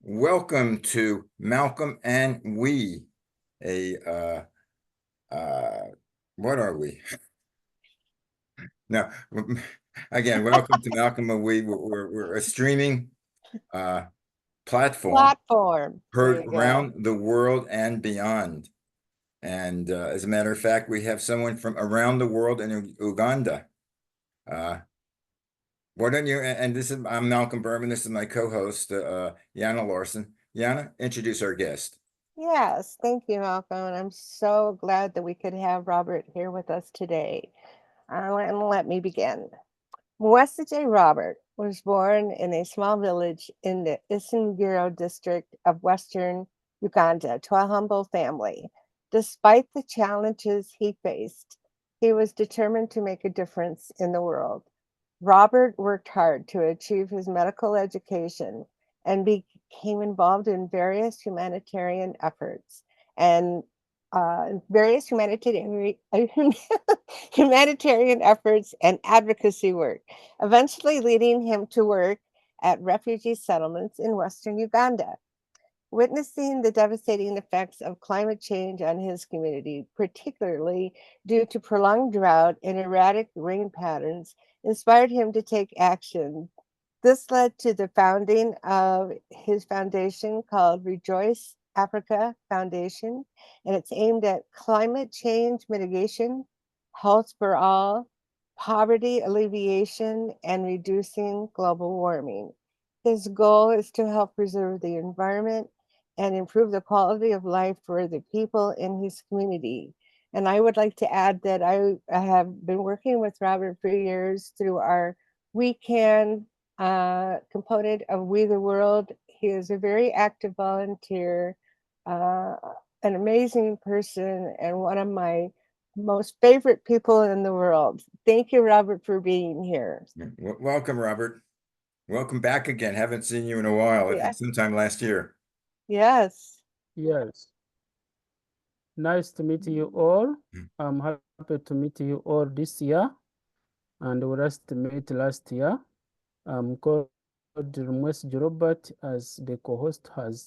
Welcome to Malcolm and We, what are we? No, again, welcome to Malcolm and We. We're a streaming platform There heard you go. around the world and beyond. And as a matter of fact, we have someone from around the world in Uganda. Why don't you, and I'm Malcolm Berman. This is my co-host, Yana Larson. Yana, introduce our guest. Yes, thank you, Malcolm. And I'm so glad that we could have Robert here with us today. And let me begin. Mwesigye Robert was born in a small village in the Isingiro district of Western Uganda to a humble family. Despite the challenges he faced, he was determined to make a difference in the world. Robert worked hard to achieve his medical education and became involved in various humanitarian efforts and various humanitarian efforts and advocacy work, eventually leading him to work at refugee settlements in Western Uganda. Witnessing the devastating effects of climate change on his community, particularly due to prolonged drought and erratic rain patterns, inspired him to take action. This led to the founding of his foundation called Rejoice Africa Foundation, and it's aimed at climate change mitigation, health for all, poverty alleviation, and reducing global warming. His goal is to help preserve the environment and improve the quality of life for the people in his community. And I would like to add that I have been working with Robert for years through our We Can component of We the World. He is a very active volunteer, uh, an amazing person, and one of my most favorite people in the world. Thank you, Robert, for being here. Welcome, Robert. Welcome back again. Haven't seen you in a while. I think sometime last year. Yes. Yes. Nice to meet you all. I'm happy to meet you all this year, and we last met last year. I'm called Mwesigye Robert, as the co-host has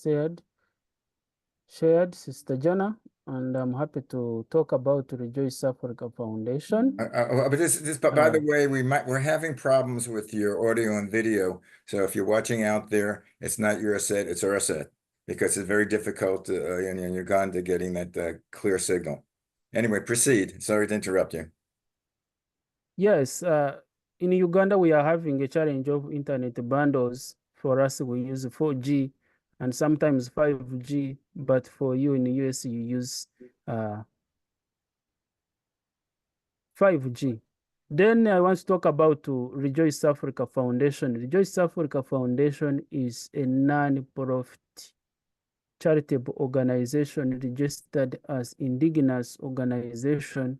shared, Sister Jana, and I'm happy to talk about Rejoice Africa Foundation. But by the way, we're having problems with your audio and video. So if you're watching out there, it's not your set, it's our set, because it's very difficult in Uganda getting that clear signal. Anyway, proceed. Sorry to interrupt you. Yes, in Uganda, we are having a challenge of internet bundles. For us, we use 4G and sometimes 5G, but for you in the US, you use 5G. Then I want to talk about Rejoice Africa Foundation. Rejoice Africa Foundation is a non-profit charitable organization registered as indigenous organization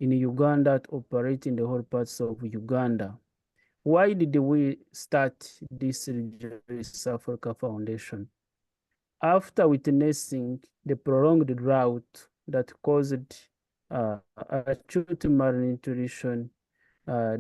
in Uganda to operate in the whole parts of Uganda. Why did we start this Rejoice Africa Foundation? After witnessing the prolonged drought that caused acute malnutrition,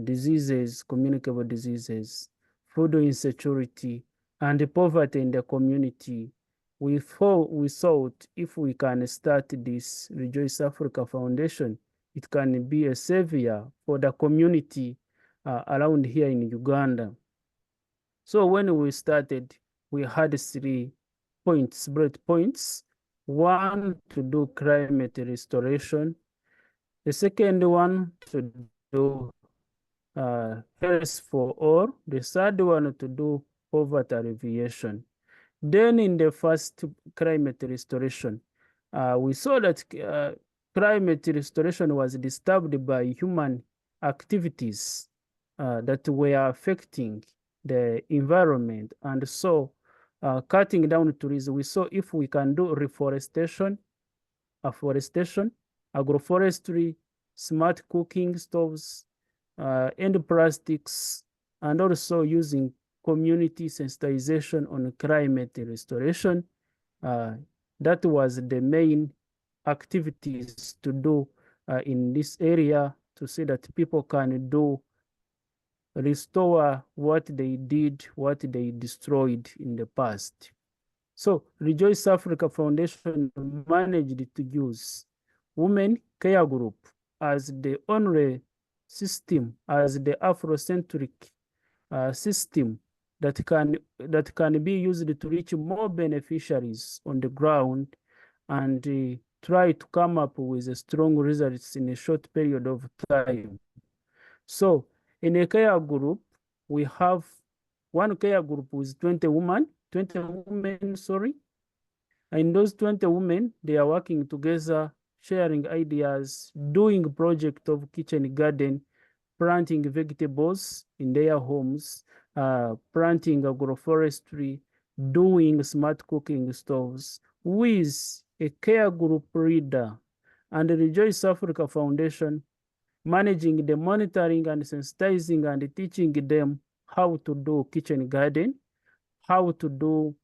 diseases, communicable diseases, food insecurity, and poverty in the community, we thought if we can start this Rejoice Africa Foundation, it can be a savior for the community around here in Uganda. So when we started, we had 3 points, bullet points. One, to do climate restoration. The second one, to do health for all. The third one, to do poverty alleviation. Then in the first climate restoration, we saw that climate restoration was disturbed by human activities that were affecting the environment. And so cutting down trees, we saw if we can do reforestation, afforestation, agroforestry, smart cooking stoves, end plastics, and also using community sensitization on climate restoration. That was the main activities to do in this area to see that people can do restore what they did, what they destroyed in the past. So Rejoice Africa Foundation managed to use Women Care Group as the only system, as the Afrocentric system that can be used to reach more beneficiaries on the ground and try to come up with strong results in a short period of time. So in a care group, we have one care group with 20 women, sorry. And those 20 women, they are working together, sharing ideas, doing project of kitchen garden, planting vegetables in their homes, planting agroforestry, doing smart cooking stoves with a care group leader and the Rejoice Africa Foundation managing the monitoring and sensitizing and teaching them how to do kitchen garden, how to do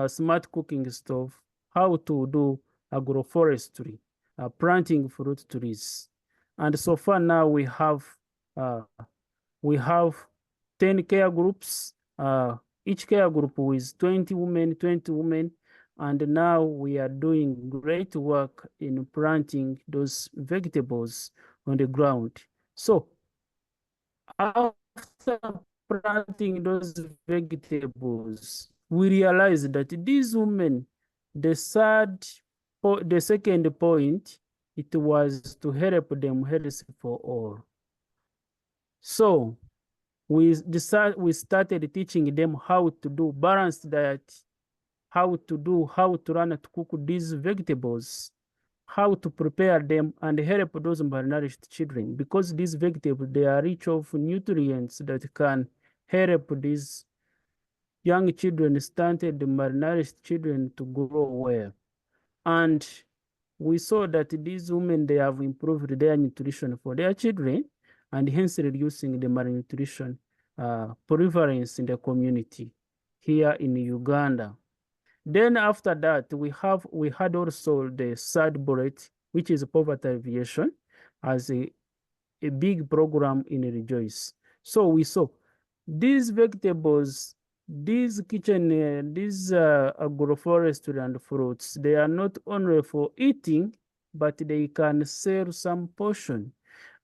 smart cooking stove, how to do agroforestry, planting fruit trees. And so far now uh, we have 10 care groups, each care group with 20 women, and now we are doing great work in planting those vegetables on the ground. So after planting those vegetables, we realized that these women, the second point, it was to help them health for all. So we started teaching them how to do balanced diet, how to run to cook these vegetables, how to prepare them and help those malnourished children, because these vegetables, they are rich of nutrients that can help these young children, stunted malnourished children, to grow well. And we saw that these women, they have improved their nutrition for their children and hence reducing the malnutrition prevalence in the community here in Uganda. Then after that, we had also the third bullet, which is poverty alleviation, as a big program in Rejoice. So we saw these vegetables, these agroforestry and fruits, they are not only for eating, but they can sell some portion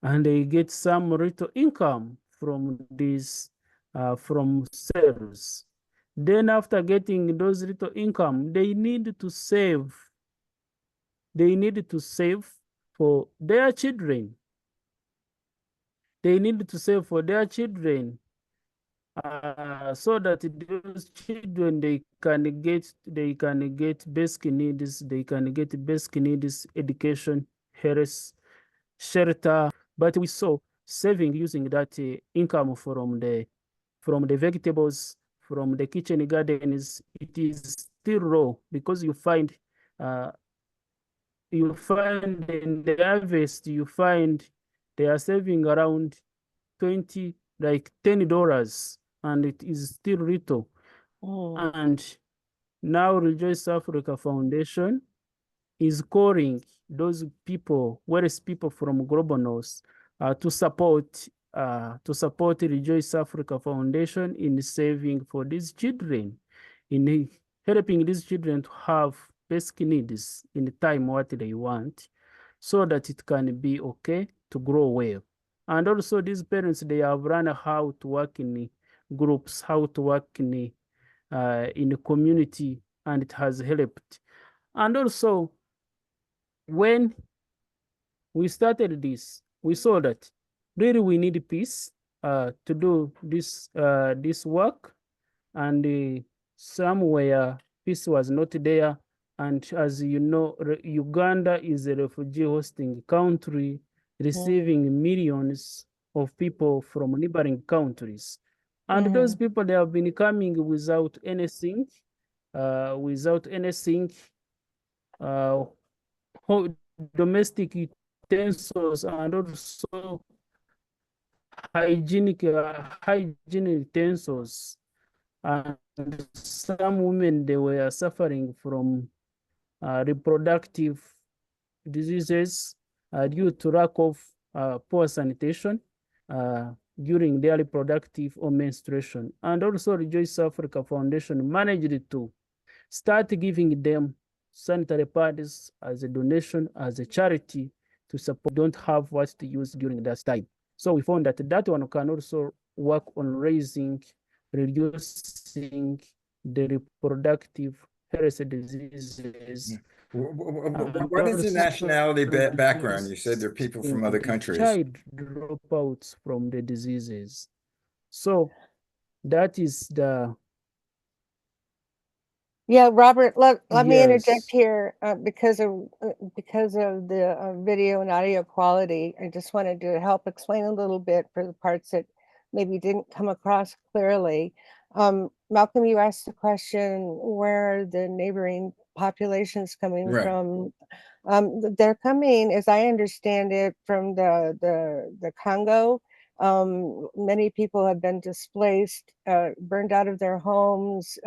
and they get some little income from these from sales. Then after getting those little income, they need to save. They need to save for their children. They need to save for their children so that those children, they can get basic needs, education, health, shelter. But we saw saving using that income from the vegetables, from the kitchen gardens, it is still low, because you find in the harvest, you find they are saving around 20, like $10, and it is still little. And now Rejoice Africa Foundation is calling those people, wealthy people from Global North, to support Rejoice Africa Foundation in saving for these children, in helping these children to have basic needs in the time what they want, so that it can be okay to grow well. And also these parents, they have learned how to work in groups, how to work in the community, and it has helped. And also, when we started this, we saw that really we need peace to do this work, and somewhere peace was not there. And as you know, Uganda is a refugee hosting country, receiving millions of people from neighboring countries. And those people, they have been coming without anything, domestic utensils, and also hygiene utensils. And some women, they were suffering from reproductive diseases due to lack of poor sanitation, during their reproductive or menstruation. And also Rejoice Africa Foundation managed to start giving them sanitary pads as a donation, as a charity to support don't have what to use during that time. So we found that that one can also work on reducing the reproductive health diseases. What is the nationality background? You said they're people from other countries. Child dropouts from the diseases. So that is the Yeah, Robert, let me interject yes. here because of the video and audio quality. I just wanted to help explain a little bit for the parts that maybe didn't come across clearly. Malcolm, you asked the question, where are the neighboring populations coming Right. from? They're coming, as I understand it, from the Congo. Many people have been displaced, burned out of their homes,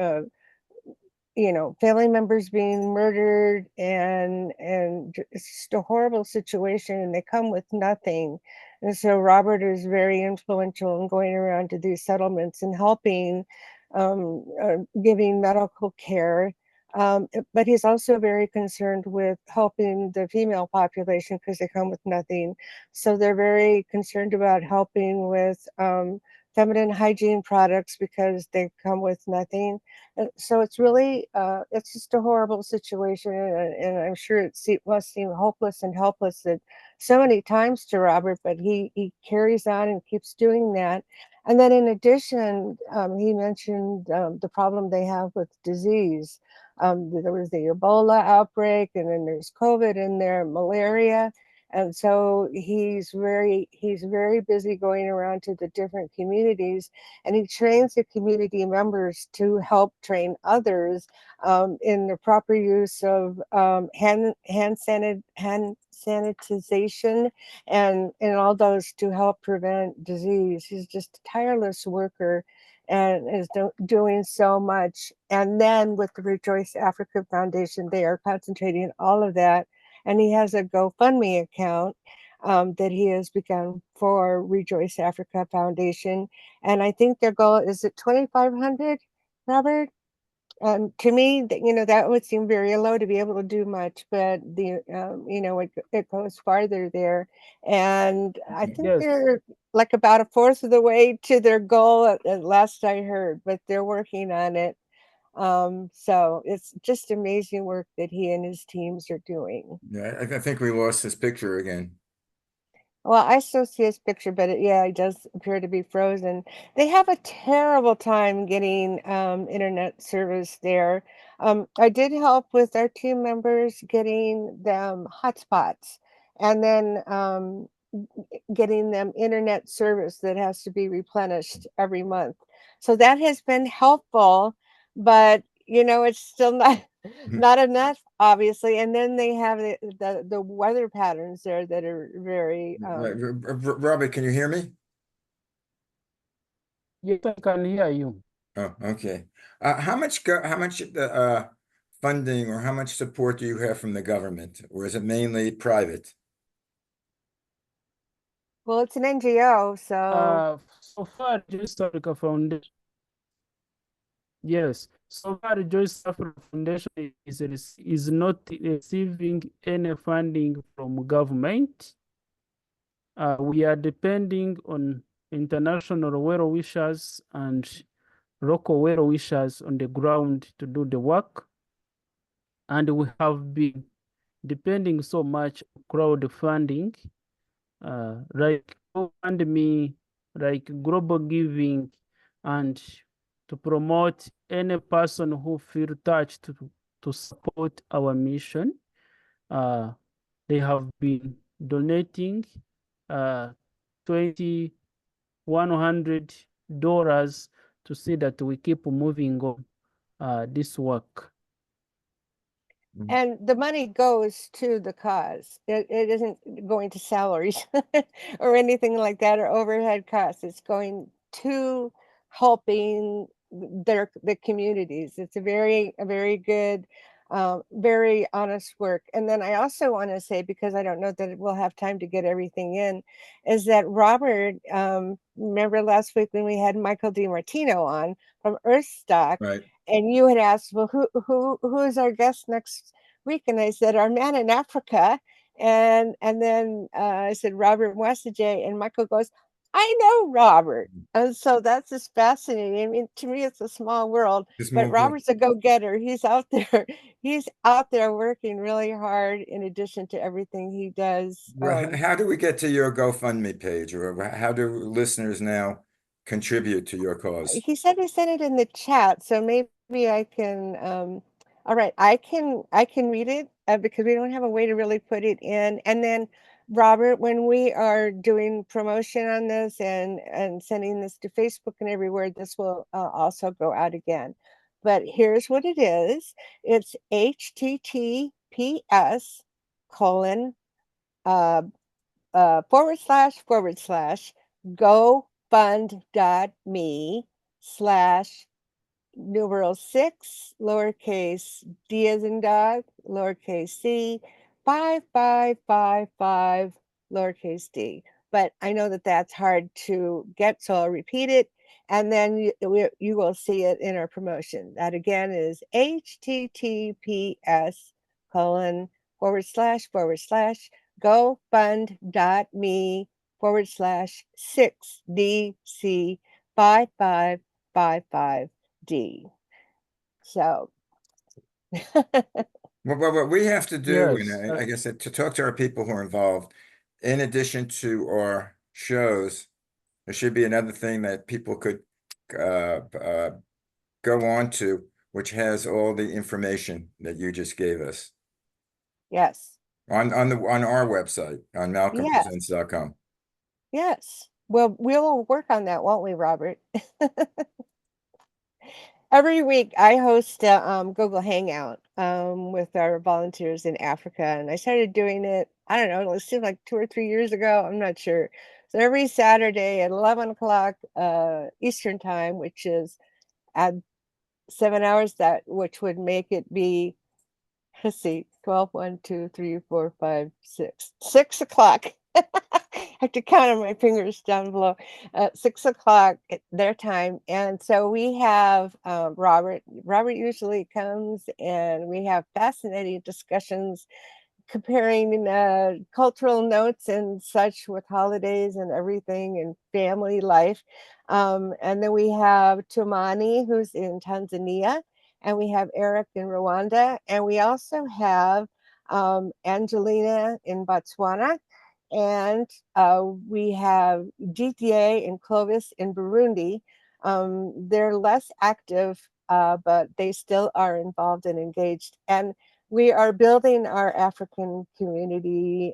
family members being murdered, and it's just a horrible situation, and they come with nothing. And so Robert is very influential in going around to these settlements and helping, giving medical care. But he's also very concerned with helping the female population because they come with nothing. So they're very concerned about helping with feminine hygiene products because they come with nothing. So it's really, it's just a horrible situation, and I'm sure must seem hopeless and helpless that so many times to Robert, but he carries on and keeps doing that. And then in addition, he mentioned the problem they have with disease. There was the Ebola outbreak, and then there's COVID in there, malaria. And so he's very busy going around to the different communities, and he trains the community members to help train others in the proper use of hand sanitization and all those to help prevent disease. He's just a tireless worker and is doing so much. And then with the Rejoice Africa Foundation, they are concentrating all of that. And he has a GoFundMe account that he has begun for Rejoice Africa Foundation. And I think their goal is at 2,500, Robert? To me, that would seem very low to be able to do much, but it goes farther there. And I think Yes. they're like about a fourth of the way to their goal at last I heard, but they're working on it. So it's just amazing work that he and his teams are doing. Yeah, I think we lost this picture again. Well, I still see his picture, but it does appear to be frozen. They have a terrible time getting internet service there. I did help with our team members getting them hotspots, and then getting them internet service that has to be replenished every month. So that has been helpful, but it's still not enough, obviously. And then they have the weather patterns there that are very Robert, can you hear me? Yes, I can hear you. Oh, okay. How much funding or how much support do you have from the government, or is it mainly private? well, it's an NGO, so So far, Rejoice Africa Foundation, yes, so far Rejoice Africa Foundation is not receiving any funding from government. We are depending on international well wishers and local well wishers on the ground to do the work. And we have been depending so much on crowdfunding, like GoFundMe, like global giving, and to promote any person who feel touched to support our mission. They have been donating $2,100 to see that we keep moving on this work. and the money goes to the cause. It isn't going to salaries or anything like that, or overhead costs. It's going to helping the communities. It's a very good Very honest work. And then I also want to say, because I don't know that we'll have time to get everything in, is that Robert, remember last week when we had Michael DiMartino on from Earthstock, Right. and you had asked, well, who is our guest next week? And I said, our man in Africa. And then I said, Robert Mwesigye, and Michael goes, I know Robert. And so that's just fascinating. I mean, to me, it's a small world, Just but move. Robert's a go-getter. He's out there. He's out there working really hard in addition to everything he does. How do we get to your GoFundMe page, or how do listeners now contribute to your cause? He said he sent it in the chat, so maybe I can, all right, I can read it because we don't have a way to really put it in. And then Robert, when we are doing promotion on this and sending this to Facebook and everywhere, this will also go out again. But here's what it is. It's HTTPS colon // GoFund.me/6 lowercase d as in dog lowercase c 5555 lowercase d. But I know that that's hard to get, so I'll repeat it, and then you will see it in our promotion. That again is HTTPS colon / GoFund.me/6DC 5555D. So What we have to do, and Yes. I guess to talk to our people who are involved, in addition to our shows, there should be another thing that people could go on to, which has all the information that you just gave us yes, on our website on yes, malcolmpresents.com. yes. Well, we'll work on that, won't we, Robert? Every week I host a Google Hangout with our volunteers in Africa, and I started doing it, I don't know, it seemed like 2 or 3 years ago. I'm not sure. So every Saturday at 11 o'clock Eastern time, which is at 7 hours, that which would make it be, let's see, 12, 1, 2, 3, 4, 5, 6, 6 o'clock. I have to count on my fingers down below. 6 o'clock at their time. And so we have Robert. Robert usually comes and we have fascinating discussions comparing cultural notes and such with holidays and everything and family life. And then we have Tumani, who's in Tanzania, and we have Eric in Rwanda, and we also have Angelina in Botswana, and we have GTA and Clovis in Burundi. They're less active, but they still are involved and engaged. And we are building our African community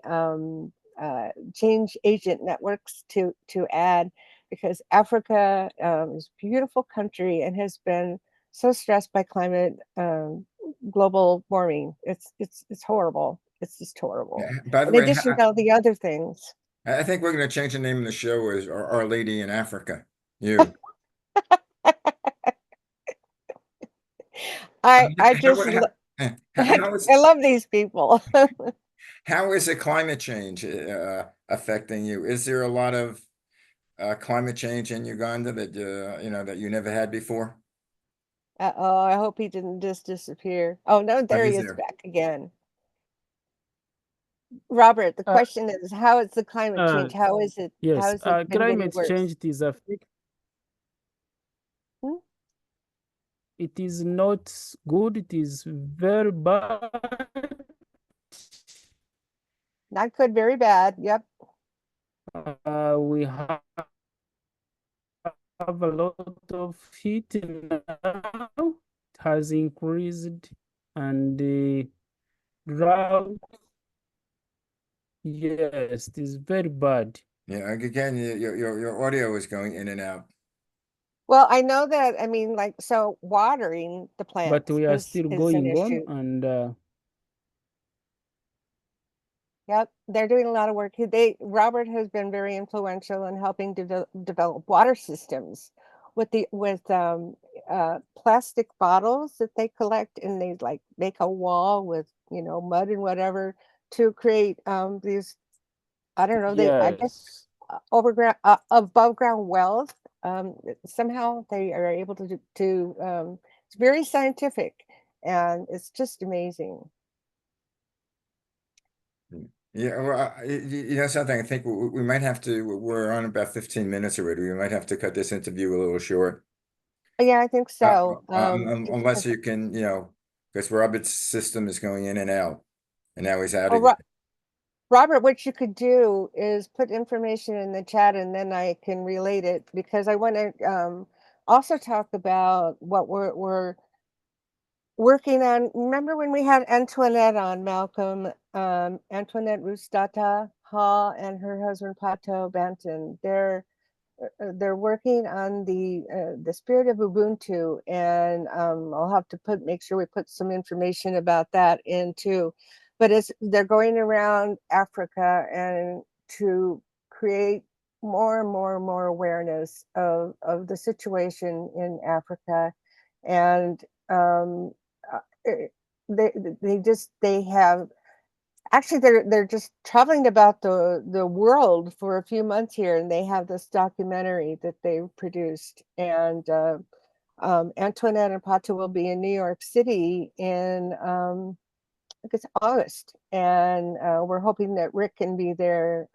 change agent networks to add, because Africa is a beautiful country and has been so stressed by climate global warming. It's horrible. It's just horrible. By the In way, addition to all the other things. I think we're going to change the name of the show as Our Lady in Africa. You. I just How is I love these people. how is the climate change affecting you? Is there a lot of climate change in Uganda that that you never had before? Uh-oh, I hope he didn't just disappear. Oh no, Oh, there he he's is there. back again. Robert, the Uh, question is, how is the climate uh, change? How is it, how yes. has it been getting Climate worse? change Hmm? it is not good. It is very bad. Not good, very bad. Yep. We have a lot of heat now. It has increased, and the drought, yes, it is very bad. Yeah, again, your audio is going in and out. Well, I know that, I mean, like, so watering the But plants we are still is an going on, issue. and Yep, they're doing a lot of work. Robert has been very influential in helping develop water systems, with plastic bottles that they collect, and they like make a wall with, mud and whatever to create these, I don't know, I guess Yes. above ground wells. Somehow they are able to it's very scientific, and it's just amazing. Yeah, well, you know something, I think we might have to, we're on about 15 minutes already. We might have to cut this interview a little short. Yeah, I think so. Just Unless because, you can, because Robert's system is going in and out, and now he's out oh, again. Robert, what you could do is put information in the chat, and then I can relate it, because I want to also talk about what we're working on. Remember when we had Antoinette on, Malcolm, Antoinette Rustata Hall and her husband Pato Banton? They're working on the spirit of Ubuntu, and I'll have to make sure we put some information about that in too. But they're going around Africa and to create more and more and more awareness of the situation in Africa, and uh, they have, actually they're just traveling about the world for a few months here, and they have this documentary that they produced. And Antoinette and Pata will be in New York City in I guess August, and we're hoping that Rick can be there.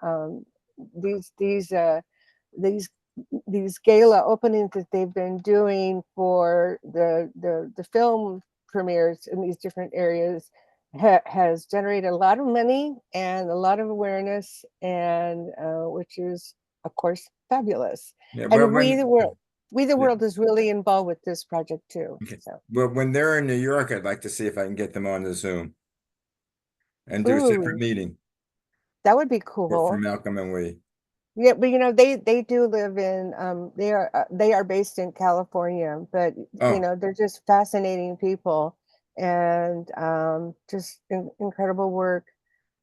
These these uh, these these gala openings that they've been doing for the film premieres in these different areas has generated a lot of money and a lot of awareness, and which is of course fabulous. Yeah, well, And we the yeah, world is really involved with this project too. okay. So, Well, when they're in New York, I'd like to see if I can get them on the Zoom and do a separate ooh, meeting that would be for cool. Malcolm and we. Yeah, but they do live in they are based in California, but Oh, they're just fascinating people, and just incredible work.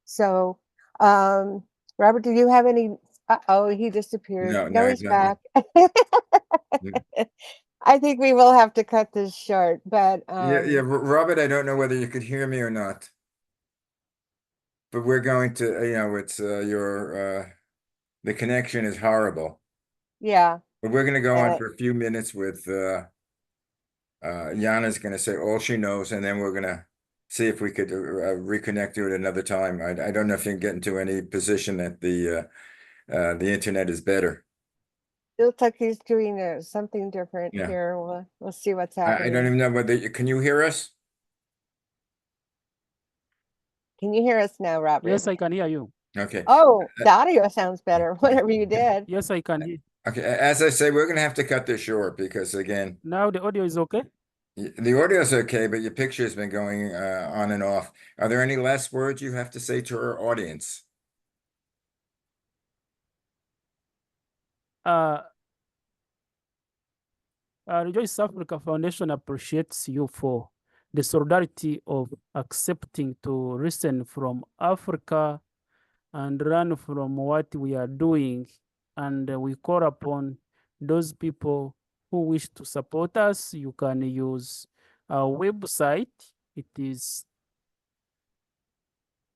So, um Robert, do you have any? Oh, he disappeared. no, No, no, he's exactly. back. I think we will have to cut this short, but Yeah, yeah, Robert, I don't know whether you could hear me or not, but we're going to, it's the connection is horrible. yeah. But we're going to go on uh, for a few minutes with Yana's going to say all she knows, and then we're going to see if we could reconnect you at another time. I don't know if you can get into any position that the internet is better. it looks like he's doing something different Yeah, here. We'll see what's I don't happening. even know whether can you hear us? Can you hear us now, Robert? Yes, I can hear you. Okay. Oh, Uh, the audio sounds better. okay. Whatever you did. Yes, I can hear. Okay. As I say, we're going to have to cut this short because again, Now the audio is okay. the audio is okay, but your picture has been going on and off. Are there any last words you have to say to our audience? Uh, Rejoice Africa Foundation appreciates you for the solidarity of accepting to listen from Africa and learn from what we are doing. And we call upon those people who wish to support us. You can use our website.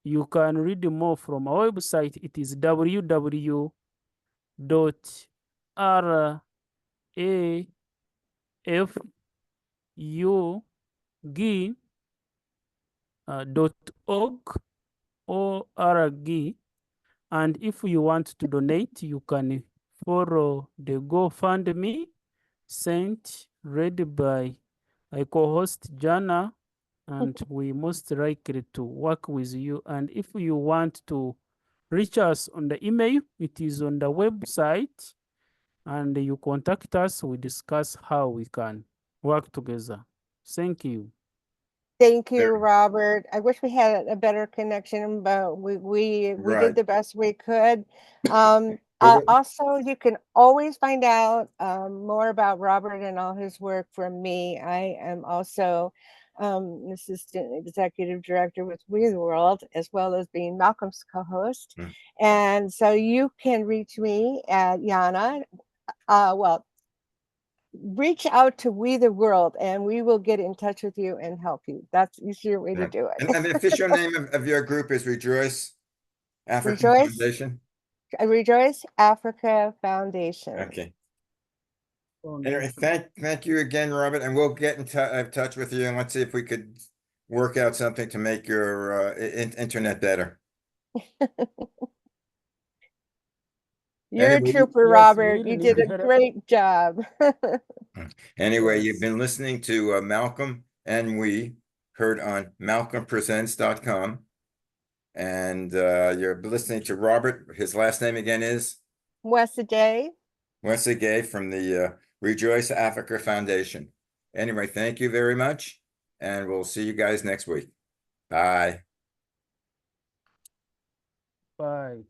You can read more from our website. It is www.rafug.org. And if you want to donate, you can follow the GoFundMe sent, read by my co-host Jana, and we most likely to work with you. And if you want to reach us on the email, it is on the website, and you contact us, we discuss how we can work together. Thank you. Thank you, There- Robert. I wish we had a better connection, but we did Right. the best we could. Well, Also, you can always find out more about Robert and all his work from me. I am also an assistant executive director with We the World, as well as being Malcolm's co-host. mm, And so you can reach me at Yana. Well, reach out to We the World and we will get in touch with you and help you. That's the easier way to Right. do it. And the official name of your group is Rejoice African Rejoice, Foundation? Rejoice Africa Foundation. Okay. Anyway, Foundation. thank you again, Robert, and we'll get in touch with you and let's see if we could work out something to make your internet better. You're a Anyway, trooper, Yes, we Robert. really You need did a help. great job. Anyway, you've Yes. been listening to Malcolm and we heard on malcolmpresents.com. And you're listening to Robert. His last name again is Mwesigye. Mwesigye from the Rejoice Africa Foundation. Anyway, thank you very much, and we'll see you guys next week. Bye. Bye.